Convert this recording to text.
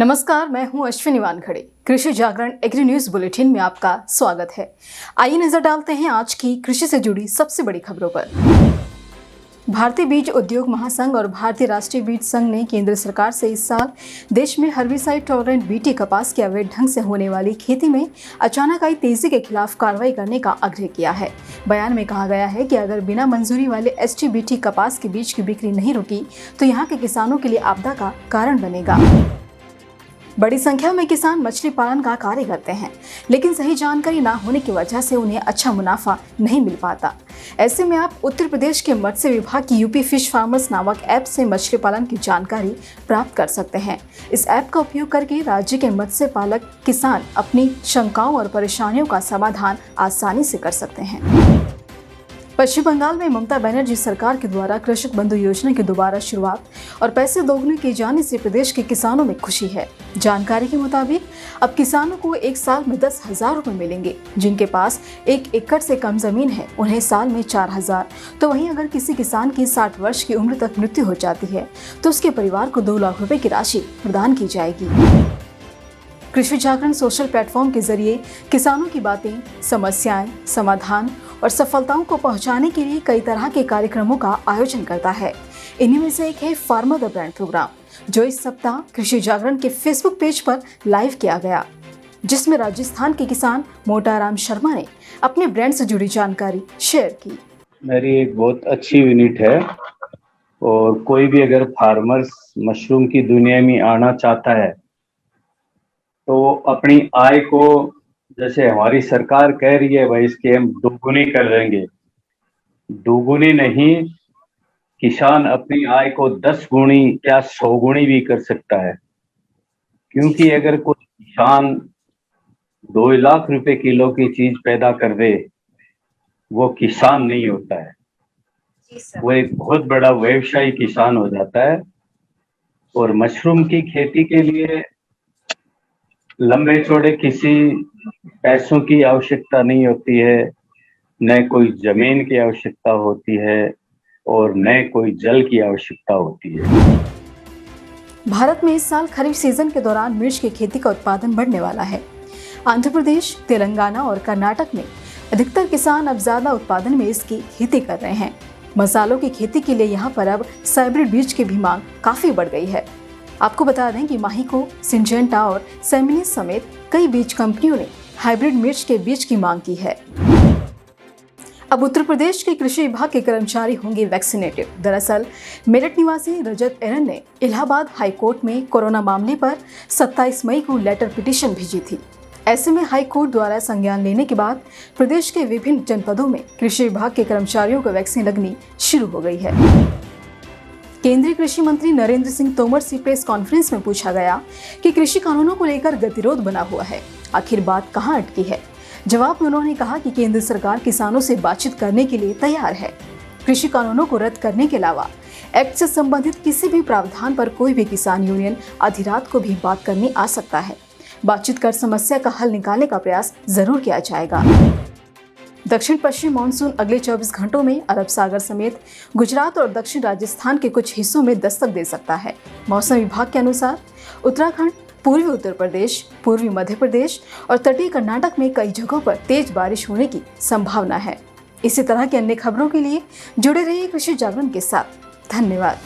नमस्कार, मैं हूं अश्विनी वानखड़े। कृषि जागरण एग्री न्यूज बुलेटिन में आपका स्वागत है। आइए नजर डालते हैं आज की कृषि से जुड़ी सबसे बड़ी खबरों पर। भारतीय बीज उद्योग महासंघ और भारतीय राष्ट्रीय बीज संघ ने केंद्र सरकार से इस साल देश में हर्बिसाइड टॉलरेंट बीटी कपास के अवैध ढंग से होने वाली खेती में अचानक आई तेजी के खिलाफ कार्रवाई करने का आग्रह किया है। बयान में कहा गया है कि अगर बिना मंजूरी वाले एसटी बीटी कपास के बीज की बिक्री नहीं रुकी तो यहाँ के किसानों के लिए आपदा का कारण बनेगा। बड़ी संख्या में किसान मछली पालन का कार्य करते हैं, लेकिन सही जानकारी ना होने की वजह से उन्हें अच्छा मुनाफा नहीं मिल पाता। ऐसे में आप उत्तर प्रदेश के मत्स्य विभाग की यूपी फिश फार्मर्स नामक ऐप से मछली पालन की जानकारी प्राप्त कर सकते हैं। इस ऐप का उपयोग करके राज्य के मत्स्य पालक किसान अपनी शंकाओं और परेशानियों का समाधान आसानी से कर सकते हैं। पश्चिम बंगाल में ममता बनर्जी सरकार के द्वारा कृषक बंधु योजना की दोबारा शुरुआत और पैसे दोगुने किए जाने से प्रदेश के किसानों में खुशी है। जानकारी के मुताबिक अब किसानों को एक साल में 10,000 रुपए मिलेंगे। जिनके पास 1 एकड़ से कम जमीन है उन्हें साल में 4,000। तो वहीं अगर किसी किसान की 60 वर्ष की उम्र तक मृत्यु हो जाती है तो उसके परिवार को 2 लाख रुपए की राशि प्रदान की जाएगी। कृषि जागरण सोशल प्लेटफॉर्म के जरिए किसानों की बातें, समस्याएं, समाधान और सफलताओं को पहुंचाने के लिए कई तरह के कार्यक्रमों का आयोजन करता है। इन्हीं में से एक है फार्मर द ब्रांड प्रोग्राम, जो इस सप्ताह कृषि जागरण के फेसबुक पेज पर लाइव किया गया, जिसमें राजस्थान के किसान मोटाराम शर्मा ने अपने ब्रांड से जुड़ी जानकारी शेयर की। मेरी एक बहुत अच्छी यूनिट है और कोई भी अगर फार्मर्स मशरूम की दुनिया में आना चाहता है तो अपनी आय को, जैसे हमारी सरकार कह रही है भाई इसके हम दोगुनी कर देंगे, दोगुनी नहीं, किसान अपनी आय को 10 गुणी क्या 100 गुणी भी कर सकता है। क्योंकि अगर कोई किसान 2 लाख रुपए किलो की चीज पैदा कर दे, वो किसान नहीं होता है, वो एक बहुत बड़ा व्यवसायी किसान हो जाता है। और मशरूम की खेती के लिए लंबे चौड़े किसी पैसों की आवश्यकता नहीं होती है, न कोई जमीन की आवश्यकता होती है और न कोई जल की आवश्यकता होती है। भारत में इस साल खरीफ सीजन के दौरान मिर्च की खेती का उत्पादन बढ़ने वाला है। आंध्र प्रदेश, तेलंगाना और कर्नाटक में अधिकतर किसान अब ज्यादा उत्पादन में इसकी खेती कर रहे हैं। मसालों की खेती के लिए यहाँ पर अब हाइब्रिड बीज की भी मांग काफी बढ़ गई है। आपको बता दें कि माहिको, सिंजेंटा और सेमिनिस समेत कई बीज कंपनियों ने हाइब्रिड मिर्च के बीज की मांग की है। अब उत्तर प्रदेश के कृषि विभाग के कर्मचारी होंगे वैक्सीनेटेड। दरअसल मेरठ निवासी रजत एरन ने इलाहाबाद हाई कोर्ट में कोरोना मामले पर 27 मई को लेटर पिटीशन भेजी थी। ऐसे में हाई कोर्ट द्वारा संज्ञान लेने के बाद प्रदेश के विभिन्न जनपदों में कृषि विभाग के कर्मचारियों को वैक्सीन लगनी शुरू हो गई है। केंद्रीय कृषि मंत्री नरेंद्र सिंह तोमर से प्रेस कॉन्फ्रेंस में पूछा गया कि कृषि कानूनों को लेकर गतिरोध बना हुआ है, आखिर बात कहां अटकी है। जवाब में उन्होंने कहा कि केंद्र सरकार किसानों से बातचीत करने के लिए तैयार है। कृषि कानूनों को रद्द करने के अलावा एक्ट से संबंधित किसी भी प्रावधान पर कोई भी किसान यूनियन आधी रात को भी बात करने आ सकता है। बातचीत कर समस्या का हल निकालने का प्रयास जरूर किया जाएगा। दक्षिण पश्चिम मानसून अगले 24 घंटों में अरब सागर समेत गुजरात और दक्षिण राजस्थान के कुछ हिस्सों में दस्तक दे सकता है। मौसम विभाग के अनुसार उत्तराखंड, पूर्वी उत्तर प्रदेश, पूर्वी मध्य प्रदेश और तटीय कर्नाटक में कई जगहों पर तेज बारिश होने की संभावना है। इसी तरह की अन्य खबरों के लिए जुड़े रहिए कृषि जागरण के साथ। धन्यवाद।